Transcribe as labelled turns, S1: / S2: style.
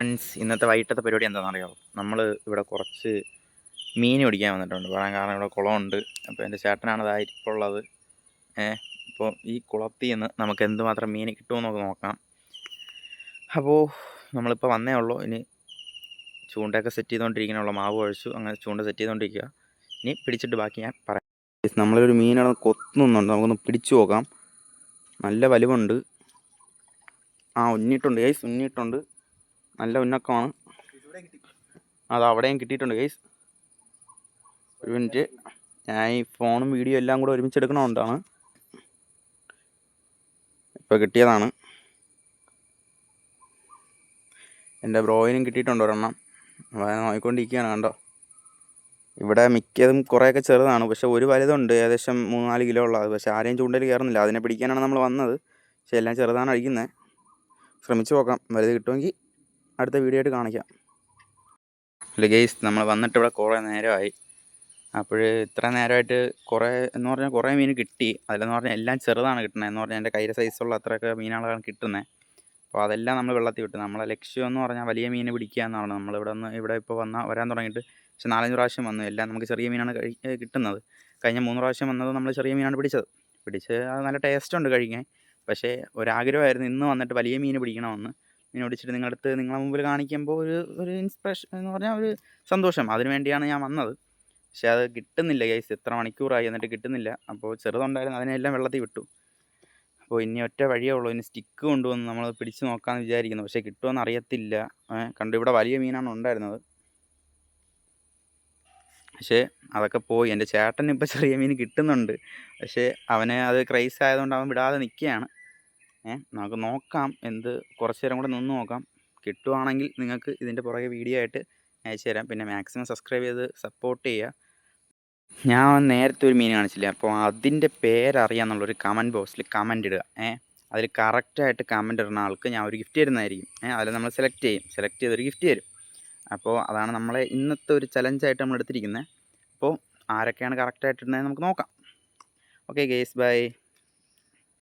S1: Friends, ഇന്നത്തെ വൈകിട്ടത്തെ പരിപാടി എന്താണെന്ന് അറിയാമോ? നമ്മൾ ഇവിടെ കുറച്ച് മീൻ പിടിക്കാൻ വന്നിട്ടുണ്ട്. പറയാൻ കാരണം ഇവിടെ കുളമുണ്ട്. അപ്പോൾ എൻ്റെ ചേട്ടനാണ് ഇതായിട്ടുള്ളത്. ഇപ്പോൾ ഈ കുളത്തിൽ നിന്ന് നമുക്ക് എന്തുമാത്രം മീൻ കിട്ടുമെന്നൊക്കെ നോക്കാം. അപ്പോൾ നമ്മളിപ്പോൾ വന്നേ ഉള്ളൂ. ഇനി ചൂണ്ടയൊക്കെ സെറ്റ് ചെയ്തുകൊണ്ടിരിക്കാനുള്ള മാവ് കഴിച്ചു. അങ്ങനെ ചൂണ്ട സെറ്റ് ചെയ്തുകൊണ്ടിരിക്കുക. ഇനി പിടിച്ചിട്ട് ബാക്കി ഞാൻ പറയാം. നമ്മളൊരു മീനാണ് കൊത്തുന്നുണ്ട്. നമുക്കൊന്ന് പിടിച്ചു നോക്കാം. നല്ല വലിവുണ്ട്. ഉന്നിട്ടുണ്ട് ഗൈസ്, ഉന്നിട്ടുണ്ട്. നല്ല ഉന്നക്കമാണ്. അത് അവിടെയും കിട്ടിയിട്ടുണ്ട് ഗൈസ്. ഒരു മിനിറ്റ്, ഞാൻ ഈ ഫോണും വീഡിയോ എല്ലാം കൂടെ ഒരുമിച്ച് എടുക്കണോണ്ടാണ്. ഇപ്പോൾ കിട്ടിയതാണ്. എൻ്റെ ബ്രോയിനും കിട്ടിയിട്ടുണ്ട് ഒരെണ്ണം. നോക്കിക്കൊണ്ടിരിക്കുകയാണ്. കണ്ടോ, ഇവിടെ മിക്കതും കുറേയൊക്കെ ചെറുതാണ്. പക്ഷെ ഒരു വലുതുണ്ട്, ഏകദേശം 3-4 കിലോ ഉള്ളത്. പക്ഷെ ആരെയും ചൂണ്ടയിൽ കയറുന്നില്ല. അതിനെ പിടിക്കാനാണ് നമ്മൾ വന്നത്. പക്ഷെ എല്ലാം ചെറുതാണ് അടിക്കുന്നത്. ശ്രമിച്ചു നോക്കാം. വലുത് കിട്ടുമെങ്കിൽ അടുത്ത വീഡിയോ ആയിട്ട് കാണിക്കാം. അല്ല ഗെയ്സ്, നമ്മൾ വന്നിട്ട് ഇവിടെ കുറേ നേരമായി. അപ്പോൾ ഇത്ര നേരമായിട്ട് കുറേ മീൻ കിട്ടി. അതിലെന്ന് പറഞ്ഞാൽ എല്ലാം ചെറുതാണ് കിട്ടുന്നത്. എന്ന് പറഞ്ഞാൽ എൻ്റെ കയ്യിലെ സൈസുള്ള അത്രയൊക്കെ മീനുകളാണ് കിട്ടുന്നത്. അപ്പോൾ അതെല്ലാം നമ്മൾ വെള്ളത്തിൽ വിട്ടു. നമ്മളെ ലക്ഷ്യം എന്ന് പറഞ്ഞാൽ വലിയ മീൻ പിടിക്കുക എന്നാണ്. ഇവിടെ ഇപ്പോൾ വരാൻ തുടങ്ങിയിട്ട് പക്ഷേ 4-5 പ്രാവശ്യം വന്നു. എല്ലാം നമുക്ക് ചെറിയ മീനാണ് കിട്ടുന്നത്. കഴിഞ്ഞ 3 പ്രാവശ്യം വന്നത് നമ്മൾ ചെറിയ മീനാണ് പിടിച്ച് അത് നല്ല ടേസ്റ്റ് ഉണ്ട് കഴിക്കാൻ. പക്ഷേ ഒരാഗ്രഹമായിരുന്നു ഇന്ന് വന്നിട്ട് വലിയ മീൻ പിടിക്കണമെന്ന്. മീൻ പിടിച്ചിട്ട് നിങ്ങളെ മുമ്പിൽ കാണിക്കുമ്പോൾ ഒരു ഇൻസ്പിറേഷൻ എന്ന് പറഞ്ഞാൽ ഒരു സന്തോഷം. അതിന് വേണ്ടിയാണ് ഞാൻ വന്നത്. പക്ഷേ അത് കിട്ടുന്നില്ല ഗൈസ്. എത്ര മണിക്കൂറായി എന്നിട്ട് കിട്ടുന്നില്ല. അപ്പോൾ ചെറുതുണ്ടായിരുന്നു, അതിനെല്ലാം വെള്ളത്തിൽ വിട്ടു. അപ്പോൾ ഇനി ഒറ്റ വഴിയേ ഉള്ളൂ. ഇനി സ്റ്റിക്ക് കൊണ്ടുവന്ന് നമ്മൾ പിടിച്ച് നോക്കാമെന്ന് വിചാരിക്കുന്നു. പക്ഷേ കിട്ടുമെന്ന് അറിയത്തില്ല. ഇവിടെ വലിയ മീനാണ് ഉണ്ടായിരുന്നത്. പക്ഷേ അതൊക്കെ പോയി. എൻ്റെ ചേട്ടന് ഇപ്പോൾ ചെറിയ മീൻ കിട്ടുന്നുണ്ട്. പക്ഷേ അവന് അത് ക്രൈസ് ആയതുകൊണ്ട് അവൻ വിടാതെ നിൽക്കുകയാണ്. നമുക്ക് നോക്കാം. കുറച്ച് നേരം കൂടെ നിന്ന് നോക്കാം. കിട്ടുവാണെങ്കിൽ നിങ്ങൾക്ക് ഇതിൻ്റെ പുറകെ വീഡിയോ ആയിട്ട് അയച്ചു തരാം. പിന്നെ മാക്സിമം സബ്സ്ക്രൈബ് ചെയ്ത് സപ്പോർട്ട് ചെയ്യുക. ഞാൻ നേരത്തെ ഒരു മീൻ കാണിച്ചില്ലേ, അപ്പോൾ അതിൻ്റെ പേരറിയാമെന്നുള്ളൊരു കമൻറ്റ് ബോക്സിൽ കമൻറ്റ് ഇടുക. അതിൽ കറക്റ്റായിട്ട് കമൻറ്റ് ഇടുന്ന ആൾക്ക് ഞാൻ ഒരു ഗിഫ്റ്റ് തരുന്നതായിരിക്കും. അതിൽ നമ്മൾ സെലക്ട് ചെയ്തൊരു ഗിഫ്റ്റ് തരും. അപ്പോൾ അതാണ് നമ്മളെ ഇന്നത്തെ ഒരു ചലഞ്ചായിട്ട് നമ്മൾ എടുത്തിരിക്കുന്നത്. അപ്പോൾ ആരൊക്കെയാണ് കറക്റ്റായിട്ട് ഇടുന്നത് നമുക്ക് നോക്കാം. Okay guys, by.